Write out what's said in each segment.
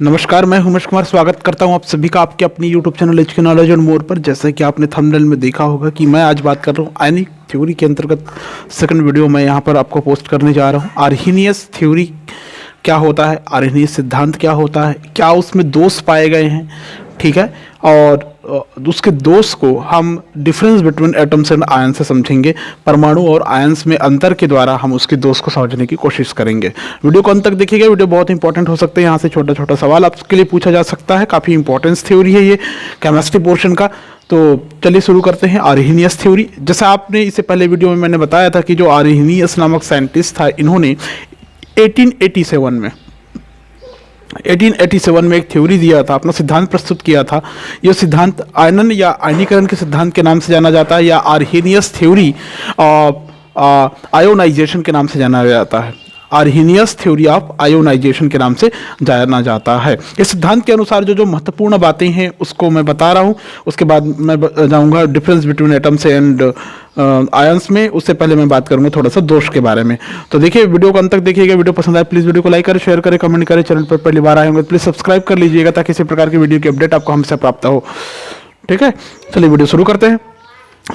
नमस्कार, मैं उमेश कुमार स्वागत करता हूं आप सभी का आपके अपनी YouTube channel HK knowledge and more पर। जैसा कि आपने थंबनेल में देखा होगा कि मैं आज बात कर रहा हूं आयनिक थ्योरी के अंतर्गत सेकंड वीडियो मैं यहां पर आपको पोस्ट करने जा रहा हूं। आर्हीनियस थ्योरी क्या होता है, आर्हीनियस सिद्धांत क्या होता है, क्या उसमें दोष पाए गए हैं, ठीक है, और उसके दोष को हम difference between atoms and ion से समझेंगे। परमाणु और आयन्स में अंतर के द्वारा हम उसके दोष को समझने की कोशिश करेंगे। वीडियो को अंत तक देखिएगा, वीडियो बहुत इंपॉर्टेंट हो सकते हैं। यहाँ से छोटा छोटा सवाल आपके लिए पूछा जा सकता है। काफ़ी इंपॉर्टेंस थ्योरी है ये केमिस्ट्री पोर्शन का। तो चलिए शुरू करते हैं। आर्हीनियस थ्योरी, जैसा आपने इससे पहले वीडियो में मैंने बताया था कि जो आर्हीनियस नामक साइंटिस्ट था, इन्होंने 1887 में एक थ्योरी दिया था, अपना सिद्धांत प्रस्तुत किया था। यह सिद्धांत आयनन या आयनीकरण के सिद्धांत के नाम से जाना जाता है, या आर्हीनियस थ्योरी आयोनाइजेशन के नाम से जाना जाता है। आर्हीनियस थ्योरी ऑफ आयोनाइजेशन के नाम से जाना जाता है। इस सिद्धांत के अनुसार जो महत्वपूर्ण बातें हैं उसको मैं बता रहा हूँ, उसके बाद मैं जाऊँगा difference between atoms and ions में। उससे पहले मैं बात करूंगा थोड़ा सा दोष के बारे में। तो देखिए, वीडियो को अंत तक देखिएगा। वीडियो पसंद आए प्लीज़ वीडियो को लाइक करें, शेयर करें, कमेंट करें। चैनल पर पहली बार आए होंगे प्लीज़ सब्सक्राइब कर लीजिएगा ताकि इसी प्रकार की वीडियो की अपडेट आपको हमसे प्राप्त हो। ठीक है, चलिए वीडियो शुरू करते हैं।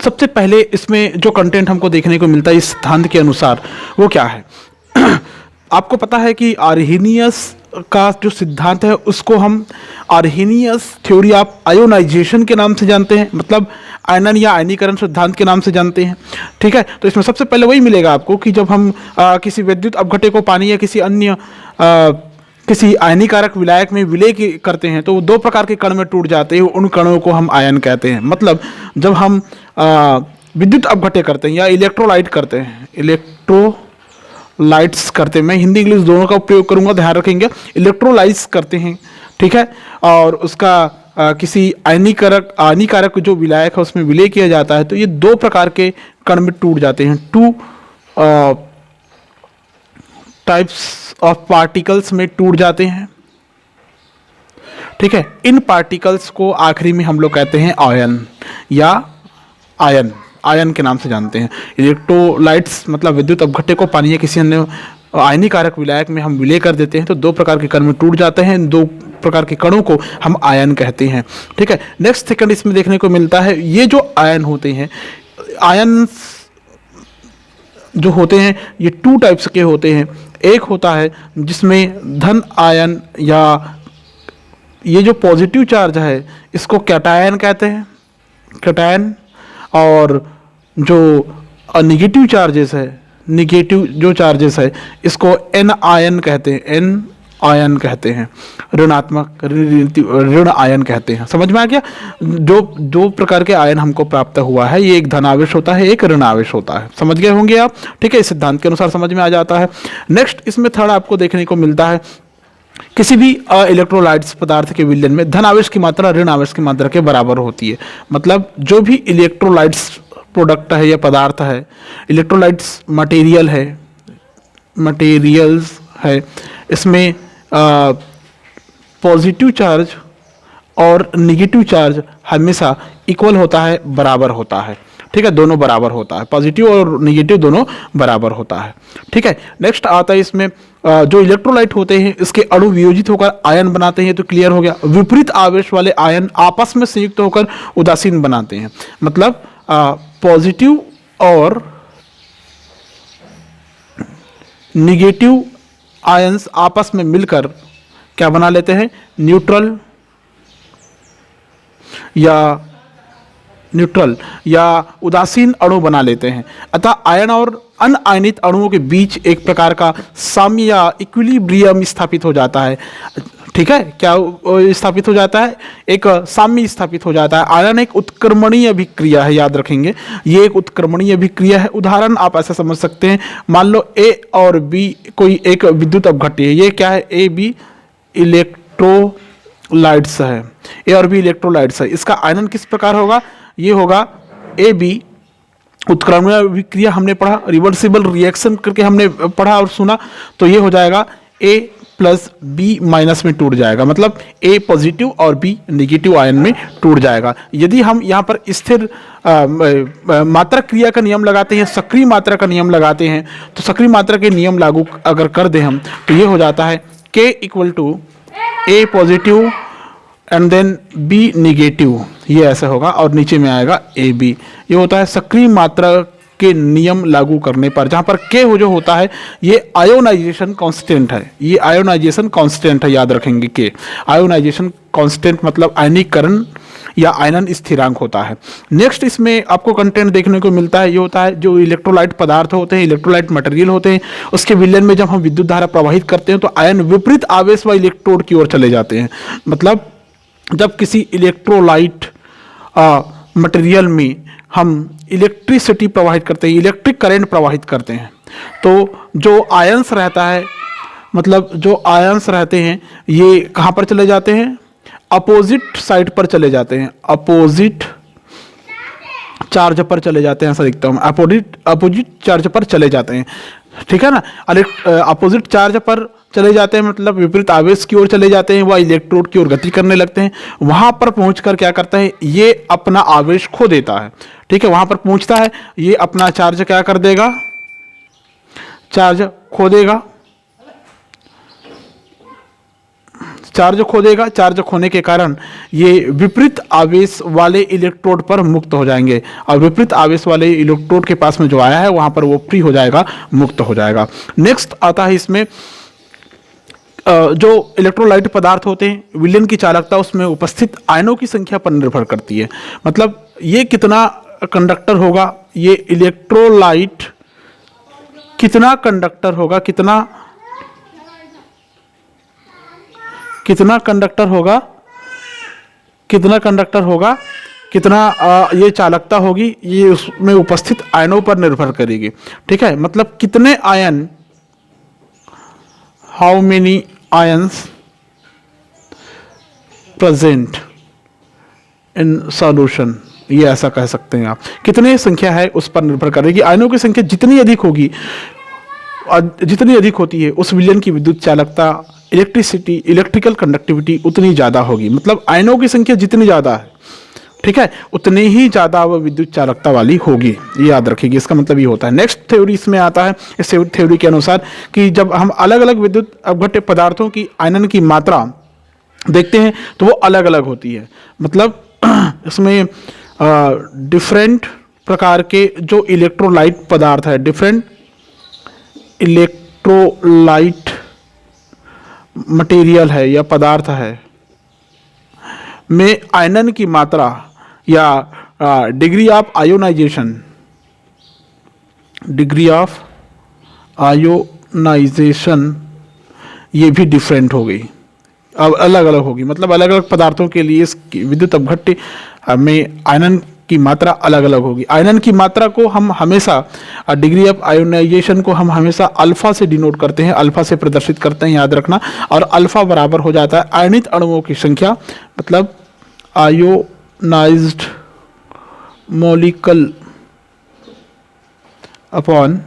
सबसे पहले इसमें जो कंटेंट हमको देखने को मिलता है इस सिद्धांत के अनुसार, वो क्या है। आपको पता है कि आर्हीनियस का जो सिद्धांत है उसको हम आर्हीनियस थ्योरी ऑफ आयोनाइजेशन के नाम से जानते हैं, मतलब आयनन या आयनीकरण सिद्धांत के नाम से जानते हैं। ठीक है, तो इसमें सबसे पहले वही मिलेगा आपको कि जब हम किसी विद्युत अपघट्य को पानी या किसी अन्य किसी आयनीकारक विलायक में विलय करते हैं तो दो प्रकार के कण में टूट जाते हैं। उन कणों को हम आयन कहते हैं। मतलब जब हम विद्युत अपघट्य करते हैं या इलेक्ट्रोलाइट करते हैं, इलेक्ट्रोलाइट्स करते हैं, मैं हिंदी इंग्लिश दोनों का उपयोग करूंगा, ध्यान रखेंगे, इलेक्ट्रोलाइट्स करते हैं, ठीक है, और उसका किसी आयनीकारक जो विलायक है उसमें विलय किया जाता है, तो ये दो प्रकार के कण में टूट जाते हैं। टू टाइप्स ऑफ पार्टिकल्स में टूट जाते हैं। ठीक है, इन पार्टिकल्स को आखिरी में हम लोग कहते हैं आयन या आयन के नाम से जानते हैं। इलेक्ट्रोलाइट्स मतलब विद्युत अपघट्य को पानी या किसी अन्य आयनीकारक विलायक में हम विलय कर देते हैं तो दो प्रकार के कण में टूट जाते हैं। दो प्रकार के कणों को हम आयन कहते हैं। ठीक है, नेक्स्ट सेकंड इसमें देखने को मिलता है, ये जो आयन होते हैं, आयन जो होते हैं ये टू टाइप्स के होते हैं। एक होता है जिसमें धन आयन, या ये जो पॉजिटिव चार्ज है इसको कैटायन कहते हैं, कैटायन, और जो निगेटिव चार्जेस है, निगेटिव जो चार्जेस है इसको एन आयन कहते हैं, एन आयन कहते हैं, ऋणात्मक ऋण आयन कहते हैं। समझ में आ गया। जो दो प्रकार के आयन हमको प्राप्त हुआ है, ये एक धनावेश होता है, एक ऋण आवेश होता है। समझ गए होंगे आप। ठीक है, इस सिद्धांत के अनुसार समझ में आ जाता है। नेक्स्ट इसमें थर्ड आपको देखने को मिलता है, किसी भी इलेक्ट्रोलाइट्स पदार्थ के विलयन में धन आवेश की मात्रा ऋण आवेश की मात्रा के बराबर होती है। मतलब जो भी इलेक्ट्रोलाइट्स प्रोडक्ट है या पदार्थ है, इलेक्ट्रोलाइट्स मटेरियल्स है, इसमें पॉजिटिव चार्ज और निगेटिव चार्ज हमेशा इक्वल होता है, बराबर होता है। ठीक है, दोनों बराबर होता है, पॉजिटिव और निगेटिव दोनों बराबर होता है। ठीक है, नेक्स्ट आता है इसमें जो इलेक्ट्रोलाइट होते हैं इसके अणु वियोजित होकर आयन बनाते हैं, तो क्लियर हो गया। विपरीत आवेश वाले आयन आपस में संयुक्त होकर उदासीन बनाते हैं। मतलब पॉजिटिव और निगेटिव आयंस आपस में मिलकर क्या बना लेते हैं, न्यूट्रल या उदासीन अणु बना लेते हैं। अतः आयन और अनआयनित अणुओं के बीच एक प्रकार का साम्य या इक्विलिब्रियम स्थापित हो जाता है। ठीक है, क्या स्थापित हो जाता है, एक साम्य स्थापित हो जाता है। आयन एक उत्क्रमणीय अभिक्रिया है, याद रखेंगे, ये एक उत्क्रमणीय अभिक्रिया है। उदाहरण आप ऐसा समझ सकते हैं, मान लो ए और बी कोई एक विद्युत अपघट्य है। ये क्या है, ए बी इलेक्ट्रोलाइट्स है, ए और बी इलेक्ट्रोलाइट्स है। इसका आयनन किस प्रकार होगा, ये होगा ए बी उत्क्रमणीय अभिक्रिया हमने पढ़ा, रिवर्सिबल रिएक्शन करके हमने पढ़ा और सुना, तो ये हो जाएगा ए प्लस बी माइनस में टूट जाएगा। मतलब ए पॉजिटिव और बी नेगेटिव आयन में टूट जाएगा। यदि हम यहाँ पर स्थिर मात्रा क्रिया का नियम लगाते हैं, सक्रिय मात्रा का नियम लगाते हैं, तो सक्रिय मात्रा के नियम लागू अगर कर दें हम, तो ये हो जाता है K equal to A positive and then B negative, ये ऐसा होगा और नीचे में आएगा ए बी। ये होता है सक्रिय मात्रा के नियम लागू करने पर, जहां पर के जो होता है ये आयोनाइजेशन कांस्टेंट है, ये आयोनाइजेशन कांस्टेंट है, याद रखेंगे के आयोनाइजेशन कांस्टेंट मतलब आयनीकरण या आयनन स्थिरांक होता है। नेक्स्ट इसमें आपको कंटेंट देखने को मिलता है, ये होता है जो इलेक्ट्रोलाइट पदार्थ होते हैं, इलेक्ट्रोलाइट मटेरियल होते हैं, उसके विलयन में जब हम विद्युत धारा प्रवाहित करते हैं तो आयन विपरीत आवेश व इलेक्ट्रोड की ओर चले जाते हैं। मतलब जब किसी इलेक्ट्रोलाइट मटेरियल में हम इलेक्ट्रिसिटी प्रवाहित करते हैं, इलेक्ट्रिक करंट प्रवाहित करते हैं, तो जो आयंस रहता है, मतलब जो आयंस रहते हैं ये कहाँ पर चले जाते हैं, अपोजिट साइड पर चले जाते हैं, अपोजिट चार्ज पर चले जाते हैं, ऐसा दिखता हूँ, अपोजिट चार्ज पर चले जाते हैं, ठीक है ना। अपोजिट चार्ज पर चले जाते हैं मतलब विपरीत आवेश की ओर चले जाते हैं, वह इलेक्ट्रोड की ओर गति करने लगते हैं। वहां पर पहुंचकर क्या करता है, ये अपना आवेश खो देता है, ठीक है, वहां पर पहुंचता है, ये अपना चार्ज क्या कर देगा, चार्ज खो देगा, चार्ज खो देगा। चार्ज खोने के कारण ये विपरीत आवेश वाले इलेक्ट्रोड पर मुक्त हो जाएंगे और विपरीत आवेश वाले इलेक्ट्रोड के पास में जो आया है वहां पर वो फ्री हो जाएगा, मुक्त हो जाएगा। नेक्स्ट आता है इसमें जो इलेक्ट्रोलाइट पदार्थ होते हैं, विलयन की चालकता उसमें उपस्थित आयनों की संख्या पर निर्भर करती है। मतलब ये कितना कंडक्टर होगा, ये इलेक्ट्रोलाइट कितना कंडक्टर होगा, कितना कंडक्टर होगा, कितना कंडक्टर होगा, कितना ये चालकता होगी, ये उसमें उपस्थित आयनों पर निर्भर करेगी, ठीक है। मतलब कितने ion, how many ions present in solution, ये ऐसा कह सकते हैं आप, कितने संख्या है उस पर निर्भर करेगी। आयनों की संख्या जितनी अधिक होगी, जितनी अधिक होती है उस विलयन की विद्युत चालकता, इलेक्ट्रिकल कंडक्टिविटी उतनी ज़्यादा होगी। मतलब आयनों की संख्या जितनी ज़्यादा है, ठीक है, उतनी ही ज़्यादा वह विद्युत चालकता वाली होगी, ये याद रखिएगा। इसका मतलब ये होता है। नेक्स्ट थ्योरी इसमें आता है, इस थ्योरी के अनुसार कि जब हम अलग अलग विद्युत अपघट्य पदार्थों की आयनन की मात्रा देखते हैं तो वो अलग अलग होती है। मतलब इसमें डिफरेंट प्रकार के जो इलेक्ट्रोलाइट पदार्थ है, डिफरेंट इलेक्ट्रोलाइट मटेरियल है या पदार्थ है में आयनन की मात्रा या degree of ionisation, degree of ionisation ये भी डिफरेंट हो गई, अब अलग अलग होगी। मतलब अलग अलग पदार्थों के लिए इस विद्युत अपघट्य में आयनन की मात्रा अलग अलग होगी। आयनन की मात्रा को हम हमेशा, डिग्री ऑफ आयोनाइजेशन को हम हमेशा अल्फा से डिनोट करते हैं, अल्फा से प्रदर्शित करते हैं, याद रखना। और अल्फा बराबर हो जाता है आयनित अणुओं की संख्या, मतलब आयोनाइज्ड मॉलिक्यूल अपॉन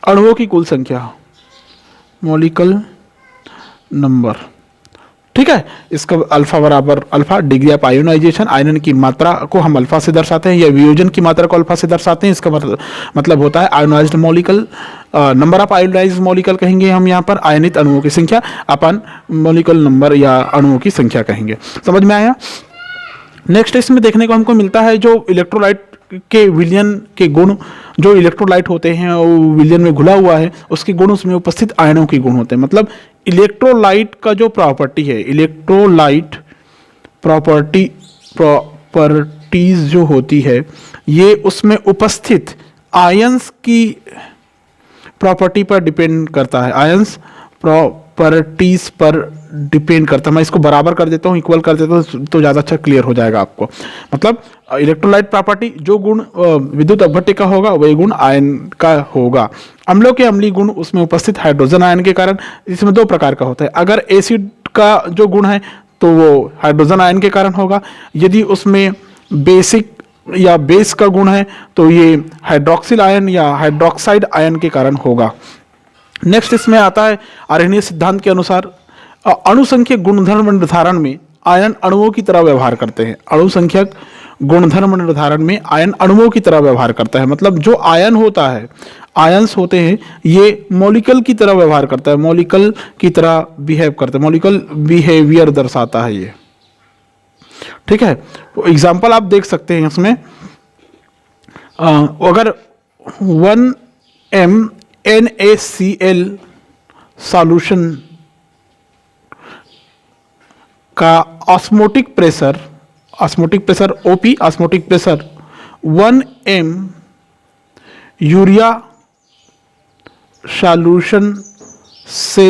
अणुओं की कुल संख्या, मॉलिक्यूल नंबर, ठीक है। इसका अल्फा बराबर अल्फा, डिग्री ऑफ आयोनाइजेशन, आयनन की मात्रा को हम अल्फा से दर्शाते हैं या वियोजन की मात्रा को अल्फा से दर्शाते हैं। इसका मतलब होता है ionised molecule, number of ionised molecule कहेंगे हम यहाँ पर, आयनित अणुओं की संख्या अपन मॉलिक्यूल नंबर या अणुओं की संख्या कहेंगे। समझ में आया। नेक्स्ट इसमें देखने को हमको मिलता है जो इलेक्ट्रोलाइट के विलयन के गुण, जो इलेक्ट्रोलाइट होते हैं वो विलयन में घुला हुआ है, उसके गुण उसमें उपस्थित आयनों के गुण होते हैं। मतलब इलेक्ट्रोलाइट का जो प्रॉपर्टी है, इलेक्ट्रोलाइट प्रॉपर्टीज जो होती है, ये उसमें उपस्थित आयंस की प्रॉपर्टी पर डिपेंड करता है, आयंस प्रॉपर्टीज पर डिपेंड करता है। मैं इसको बराबर कर देता हूँ, इक्वल कर देता हूँ तो ज़्यादा अच्छा क्लियर हो जाएगा आपको। मतलब इलेक्ट्रोलाइट प्रॉपर्टी, जो गुण विद्युत अपघट्य का होगा वही गुण आयन का होगा। अम्लों के अम्लीय गुण उसमें उपस्थित हाइड्रोजन आयन के कारण, इसमें दो प्रकार का होता है। अगर एसिड का जो गुण है तो वो हाइड्रोजन आयन के कारण होगा, यदि उसमें बेसिक या बेस का गुण है तो ये हाइड्रोक्सिल आयन या हाइड्रोक्साइड आयन के कारण होगा। नेक्स्ट इसमें आता है आर्यनीय सिद्धांत के अनुसार अणुसंख्यक गुणधर्म निर्धारण में आयन अणुओं की तरह व्यवहार करते हैं। अणुसंख्यक गुणधर्म निर्धारण में आयन अणुओं की तरह व्यवहार करता है। मतलब जो आयन होता है, आयंस होते हैं, ये मॉलिक्यूल की तरह व्यवहार करता है, मॉलिक्यूल की तरह बिहेव करता है, मॉलिक्यूल बिहेवियर दर्शाता है ये। ठीक है, एग्जाम्पल आप देख सकते हैं इसमें। अगर 1 MnACl सॉल्यूशन का osmotic pressure OP, osmotic pressure 1 M urea solution से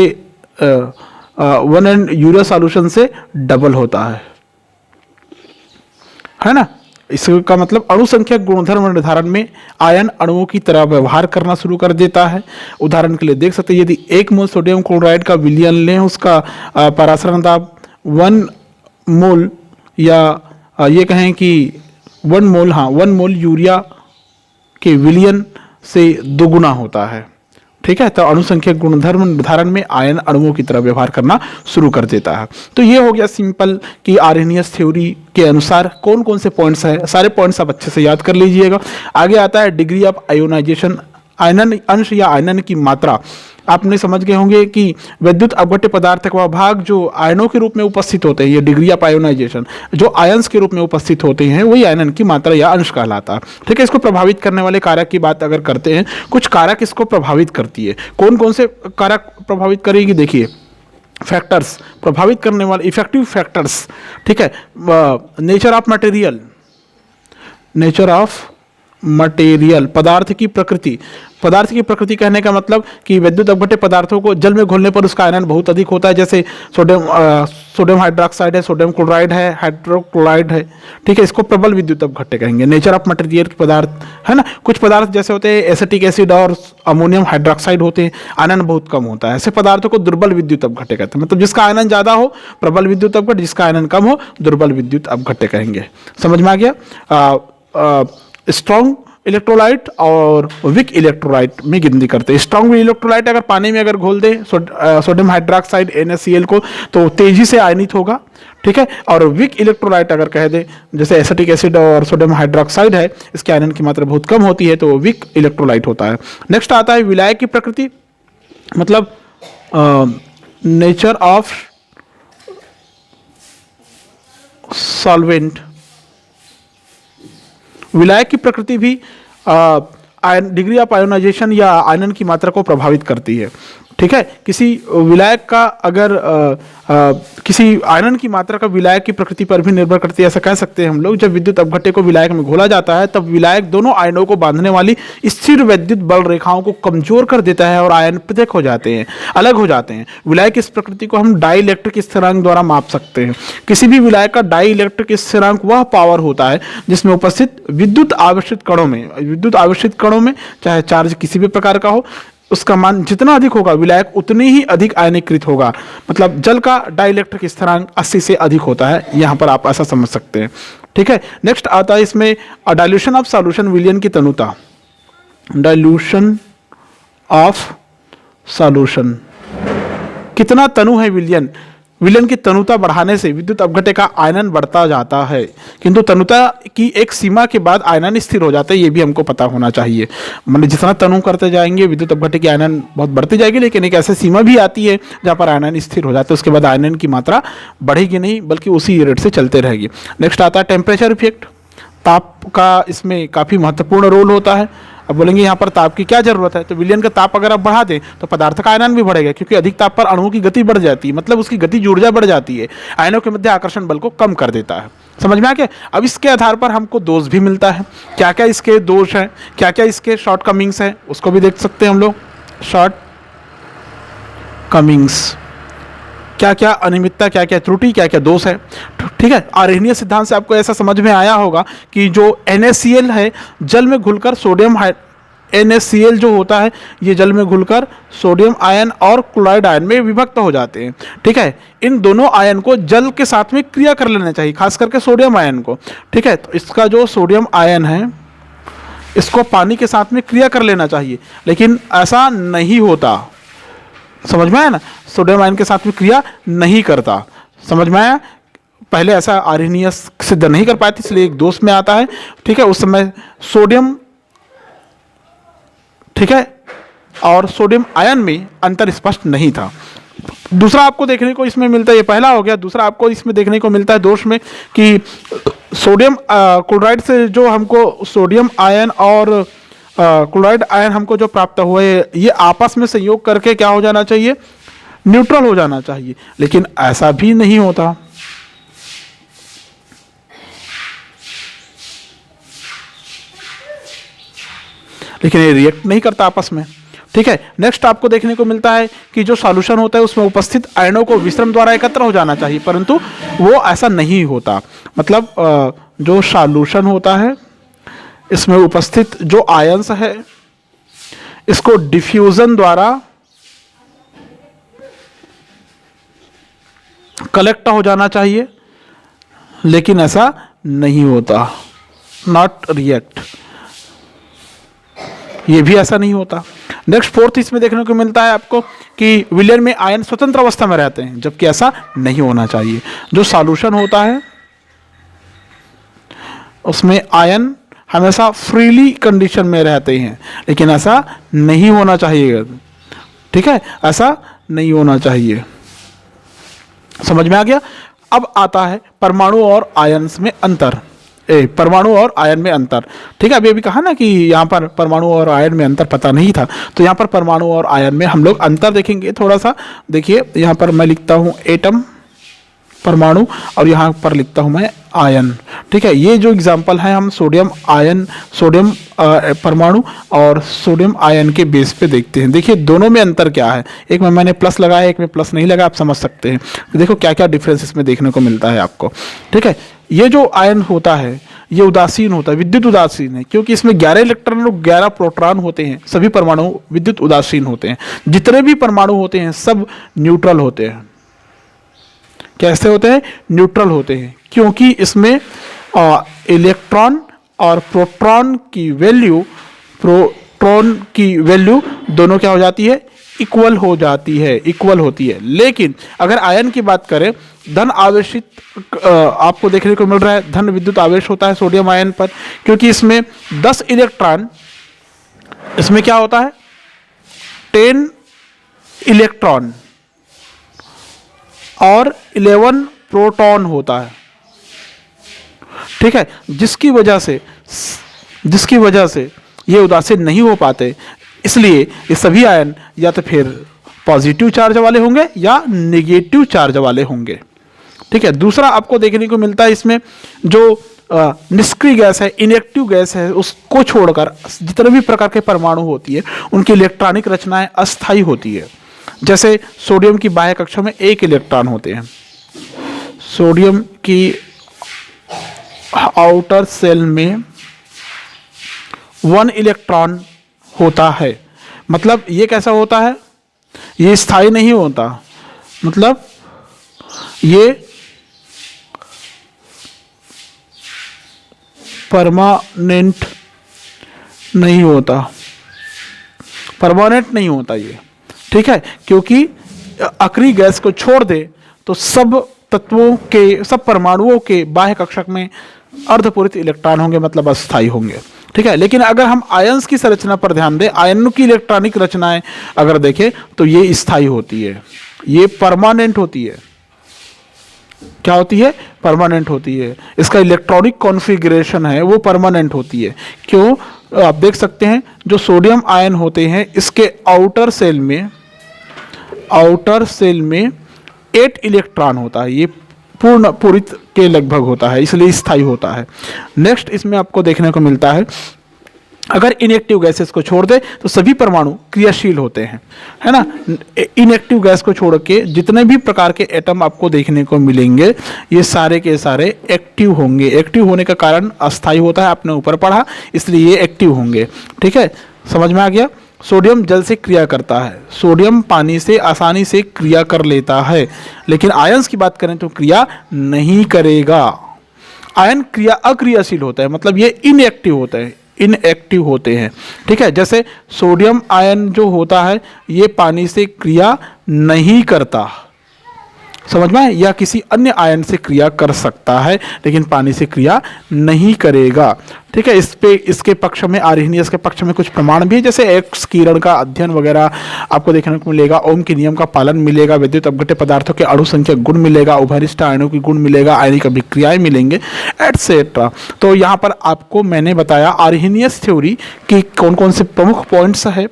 1 M यूरिया सॉल्यूशन से डबल होता है ना। इसका मतलब अणुसंख्यक गुणधर्म निर्धारण में आयन अणुओं की तरह व्यवहार करना शुरू कर देता है। उदाहरण के लिए देख सकते हैं, यदि 1 मोल सोडियम क्लोराइड का विलयन लें, उसका परासरण दाब 1 मोल, या ये कहें कि 1 मोल यूरिया के विलयन से दोगुना होता है। ठीक है, तो अणुसंख्यक गुणधर्म निर्धारण में आयन अणुओं की तरह व्यवहार करना शुरू कर देता है। तो ये हो गया सिंपल कि आर्हेनियस थ्योरी के अनुसार कौन कौन से पॉइंट्स है, सारे पॉइंट्स आप अच्छे से याद कर लीजिएगा। आगे आता है डिग्री ऑफ आयोनाइजेशन, आयनन अंश या आयनन की मात्रा। आपने समझ गए होंगे कि विद्युत अपघट्य पदार्थ का भाग जो आयनों के रूप में उपस्थित होते हैं, ये डिग्री ऑफ आयोनाइजेशन, जो आयंस के रूप में उपस्थित होते हैं वही आयनन की मात्रा या अंश कहलाता है। ठीक है, इसको प्रभावित करने वाले कारक की बात अगर करते हैं, कुछ कारक इसको प्रभावित करती है। कौन कौन से कारक प्रभावित करेगी, देखिए फैक्टर्स प्रभावित करने वाले, इफेक्टिव फैक्टर्स। ठीक है, nature of material, nature of material, पदार्थ की प्रकृति। पदार्थ की प्रकृति कहने का मतलब कि विद्युत अपघट्य पदार्थों को जल में घोलने पर उसका आयनन बहुत अधिक होता है। जैसे सोडियम हाइड्रोक्साइड है, सोडियम क्लोराइड है, हाइड्रोक्लोराइड है। ठीक है, इसको प्रबल विद्युत अपघट्य कहेंगे। नेचर ऑफ मटेरियल पदार्थ है ना। कुछ पदार्थ जैसे होते हैं एसिटिक एसिड और अमोनियम हाइड्रोक्साइड होते हैं, आयनन बहुत कम होता है। ऐसे पदार्थों को दुर्बल विद्युत अपघट्य कहते हैं। मतलब जिसका आयनन ज्यादा हो प्रबल विद्युत अपघट्य, जिसका आयनन कम हो दुर्बल विद्युत अपघट्य कहेंगे। समझ में आ गया। स्ट्रॉन्ग इलेक्ट्रोलाइट और वीक इलेक्ट्रोलाइट में गिनती करते हैं। स्ट्रॉन्ग इलेक्ट्रोलाइट अगर पानी में अगर घोल दे सोडियम हाइड्रोक्साइड NaCl को, तो तेजी से आयनित होगा। ठीक है, और वीक इलेक्ट्रोलाइट अगर कह दे, जैसे एसिटिक एसिड और सोडियम हाइड्रोक्साइड है, इसके आयनन की मात्रा बहुत कम होती है, तो वीक इलेक्ट्रोलाइट होता है। नेक्स्ट आता है विलायक की प्रकृति, मतलब नेचर ऑफ सॉल्वेंट। विलायक की प्रकृति भी डिग्री ऑफ आयोनाइजेशन या आयनन की मात्रा को प्रभावित करती है। ठीक है, किसी विलायक का अगर किसी आयनन की मात्रा का विलायक की प्रकृति पर भी निर्भर करती है, ऐसा कह सकते हैं हम लोग। जब विद्युत अपघट्य को विलायक में घोला जाता है, तब विलायक दोनों आयनों को बांधने वाली स्थिर विद्युत बल रेखाओं को कमजोर कर देता है और आयन पृथक हो जाते हैं, अलग हो जाते हैं। विलायक की इस प्रकृति को हम डाई इलेक्ट्रिक स्थिरांक द्वारा माप सकते हैं। किसी भी विलायक का डाई इलेक्ट्रिक स्थिरांक वह पावर होता है जिसमें उपस्थित विद्युत आवेशित कणों में चाहे चार्ज किसी भी प्रकार का हो, उसका मान जितना अधिक होगा विलायक उतनी ही अधिक आयनीकृत होगा। मतलब जल का डाइलेक्ट्रिक स्थिरांक 80 से अधिक होता है, यहां पर आप ऐसा समझ सकते हैं। ठीक है, नेक्स्ट आता है इसमें डाइल्यूशन ऑफ सॉल्यूशन विलयन की तनुता। डाइल्यूशन ऑफ सॉल्यूशन, कितना तनु है विलयन। विलयन की तनुता बढ़ाने से विद्युत अपघट्य का आयनन बढ़ता जाता है, किंतु तनुता की एक सीमा के बाद आयनन स्थिर हो जाता है, ये भी हमको पता होना चाहिए। मतलब जितना तनु करते जाएंगे विद्युत अपघट्य की आयनन बहुत बढ़ती जाएगी, लेकिन एक ऐसी सीमा भी आती है जहाँ पर आयनन स्थिर हो जाता है। उसके बाद आयनन की मात्रा बढ़ेगी नहीं, बल्कि उसी रेट से चलते रहेगी। नेक्स्ट आता है टेम्परेचर इफेक्ट। ताप का इसमें काफ़ी महत्वपूर्ण रोल होता है। अब बोलेंगे यहाँ पर ताप की क्या जरूरत है, तो विलयन का ताप अगर आप बढ़ा दें तो पदार्थ का आयनन भी बढ़ेगा, क्योंकि अधिक ताप पर अणुओं की गति बढ़ जाती है, मतलब उसकी गति ऊर्जा बढ़ जाती है, आयनों के मध्य आकर्षण बल को कम कर देता है। समझ में आ गया। अब इसके आधार पर हमको दोष भी मिलता है, क्या क्या इसके दोष हैं, क्या क्या इसके शॉर्ट कमिंग्स हैं, उसको भी देख सकते हैं हम लोग। शॉर्ट कमिंग्स, क्या क्या अनियमितता, क्या क्या त्रुटि, क्या क्या दोष है। ठीक है, आर्हेनियन सिद्धांत से आपको ऐसा समझ में आया होगा कि जो NaCl है जल में घुलकर सोडियम NaCl जो होता है ये जल में घुलकर सोडियम आयन और क्लोराइड आयन में विभक्त हो जाते हैं। ठीक है, इन दोनों आयन को जल के साथ में क्रिया कर लेना चाहिए, खास करके सोडियम आयन को। ठीक है, तो इसका जो सोडियम आयन है इसको पानी के साथ में क्रिया कर लेना चाहिए, लेकिन ऐसा नहीं होता। समझ में आया ना, सोडियम आयन के साथ में क्रिया नहीं करता। समझ में आया। पहले ऐसा आर्हेनियस सिद्ध नहीं कर पाए थे, इसलिए एक दोष में आता है। ठीक है, उस समय सोडियम, ठीक है, और सोडियम आयन में अंतर स्पष्ट नहीं था। दूसरा आपको देखने को इसमें मिलता है, ये पहला हो गया। दूसरा आपको इसमें देखने को मिलता है दोष में कि सोडियम क्लोराइड से जो हमको सोडियम आयन और क्लोराइड आयन हमको जो प्राप्त हुए, ये आपस में संयोग करके क्या हो जाना चाहिए, न्यूट्रल हो जाना चाहिए, लेकिन ऐसा भी नहीं होता। लेकिन ये रिएक्ट नहीं करता आपस में। ठीक है, नेक्स्ट आपको देखने को मिलता है कि जो सॉल्यूशन होता है उसमें उपस्थित आयनों को विश्रम द्वारा एकत्र हो जाना चाहिए, परंतु वो ऐसा नहीं होता। मतलब जो सॉल्यूशन होता है इसमें उपस्थित जो आयंस है इसको डिफ्यूजन द्वारा कलेक्ट हो जाना चाहिए, लेकिन ऐसा नहीं होता, नॉट रिएक्ट, ये भी ऐसा नहीं होता। नेक्स्ट फोर्थ इसमें देखने को मिलता है आपको कि विलयन में आयन स्वतंत्र अवस्था में रहते हैं, जबकि ऐसा नहीं होना चाहिए। जो सॉल्यूशन होता है उसमें आयन हमेशा फ्रीली कंडीशन में रहते हैं, लेकिन ऐसा नहीं होना चाहिए। ठीक है, ऐसा नहीं होना चाहिए। समझ में आ गया। अब आता है परमाणु और आयन्स में अंतर, परमाणु और आयन में अंतर। ठीक है, अभी कहा ना कि यहाँ पर परमाणु और आयन में अंतर पता नहीं था, तो यहाँ पर परमाणु और आयन में हम लोग अंतर देखेंगे थोड़ा सा। देखिए यहाँ पर मैं लिखता हूँ एटम, परमाणु, और यहाँ पर लिखता हूँ मैं आयन। ठीक है, ये जो एग्जाम्पल है हम सोडियम आयन, सोडियम परमाणु और सोडियम आयन के बेस पे देखते हैं। देखिए दोनों में अंतर क्या है, एक में मैंने प्लस लगाया, एक में प्लस नहीं लगा, आप समझ सकते हैं। देखो क्या क्या डिफरेंस इसमें देखने को मिलता है आपको। ठीक है, ये जो आयन होता है ये उदासीन होता है, विद्युत उदासीन है, क्योंकि इसमें 11 इलेक्ट्रॉन और 11 प्रोटॉन होते हैं। सभी परमाणु विद्युत उदासीन होते हैं। जितने भी परमाणु होते हैं सब न्यूट्रल होते हैं। कैसे होते हैं, न्यूट्रल होते हैं, क्योंकि इसमें इलेक्ट्रॉन और प्रोटॉन की वैल्यू दोनों क्या हो जाती है, इक्वल हो जाती है, इक्वल होती है। लेकिन अगर आयन की बात करें, धन आवेशित आपको देखने को मिल रहा है, धन विद्युत आवेश होता है सोडियम आयन पर, क्योंकि इसमें 10 इलेक्ट्रॉन, इसमें क्या होता है 10 इलेक्ट्रॉन और 11 प्रोटॉन होता है। ठीक है, जिसकी वजह से ये उदासीन नहीं हो पाते, इसलिए ये सभी आयन या तो फिर पॉजिटिव चार्ज वाले होंगे या नेगेटिव चार्ज वाले होंगे। ठीक है, दूसरा आपको देखने को मिलता है इसमें जो निष्क्रिय गैस है, इनएक्टिव गैस है, उसको छोड़कर जितने भी प्रकार के परमाणु होती है उनकी इलेक्ट्रॉनिक रचनाएं अस्थायी होती है। जैसे सोडियम की बाह्य कक्षा में 1 इलेक्ट्रॉन होते हैं, सोडियम की आउटर सेल में 1 इलेक्ट्रॉन होता है। मतलब ये कैसा होता है, ये स्थायी नहीं होता, मतलब ये परमानेंट नहीं होता, परमानेंट नहीं होता ये। ठीक है, क्योंकि अक्रिय गैस को छोड़ दे तो सब तत्वों के, सब परमाणुओं के बाह्य कक्षक में अर्धपूरित इलेक्ट्रॉन होंगे, मतलब अस्थायी होंगे। ठीक है, लेकिन अगर हम आयंस की संरचना पर ध्यान दें, आयनों की इलेक्ट्रॉनिक रचनाएं अगर देखें तो ये स्थायी होती है, ये परमानेंट होती है। क्या होती है, परमानेंट होती है। इसका इलेक्ट्रॉनिक कॉन्फ़िगरेशन है वो परमानेंट होती है। क्यों, आप देख सकते हैं जो सोडियम आयन होते हैं इसके आउटर सेल में 8 इलेक्ट्रॉन होता है, ये पूरित के लगभग होता है, इसलिए स्थायी होता है। नेक्स्ट इसमें आपको देखने को मिलता है, अगर इनएक्टिव गैसेस को छोड़ दे तो सभी परमाणु क्रियाशील होते हैं, है ना। इनएक्टिव गैस को छोड़ के जितने भी प्रकार के एटम आपको देखने को मिलेंगे ये सारे के सारे एक्टिव होंगे। एक्टिव होने का कारण अस्थायी होता है, आपने ऊपर पढ़ा, इसलिए ये एक्टिव होंगे। ठीक है, समझ में आ गया। सोडियम जल से क्रिया करता है, सोडियम पानी से आसानी से क्रिया कर लेता है, लेकिन आयंस की बात करें तो क्रिया नहीं करेगा। आयन अक्रियाशील होता है, मतलब ये इनएक्टिव होते हैं। ठीक है, जैसे सोडियम आयन जो होता है ये पानी से क्रिया नहीं करता, समझ में आया? या किसी अन्य आयन से क्रिया कर सकता है लेकिन पानी से क्रिया नहीं करेगा। ठीक है, इस पे इसके पक्ष में आर्हेनियस के पक्ष में कुछ प्रमाण भी है, जैसे एक्स किरण का अध्ययन वगैरह आपको देखने को मिलेगा, ओम के नियम का पालन मिलेगा, विद्युत अपघट्य पदार्थों के अणु संख्या गुण मिलेगा, उभयनिष्ठ आयनों की गुण मिलेगा, आयनिक अभिक्रियाएं मिलेंगे, एटसेट्रा। तो यहाँ पर आपको मैंने बताया आर्हेनियस थ्योरी की कौन कौन से प्रमुख पॉइंट्स है,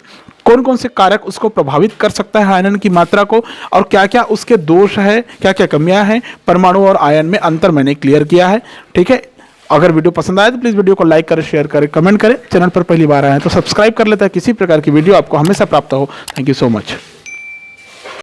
कौन कौन से कारक उसको प्रभावित कर सकता है आयनन की मात्रा को, और क्या क्या उसके दोष है, क्या क्या कमियां हैं, परमाणु और आयन में अंतर मैंने क्लियर किया है। ठीक है, अगर वीडियो पसंद आए तो प्लीज़ वीडियो को लाइक करें, शेयर करें, कमेंट करें। चैनल पर पहली बार आए हैं तो सब्सक्राइब कर लेते हैं, किसी प्रकार की वीडियो आपको हमेशा प्राप्त हो। Thank you so much.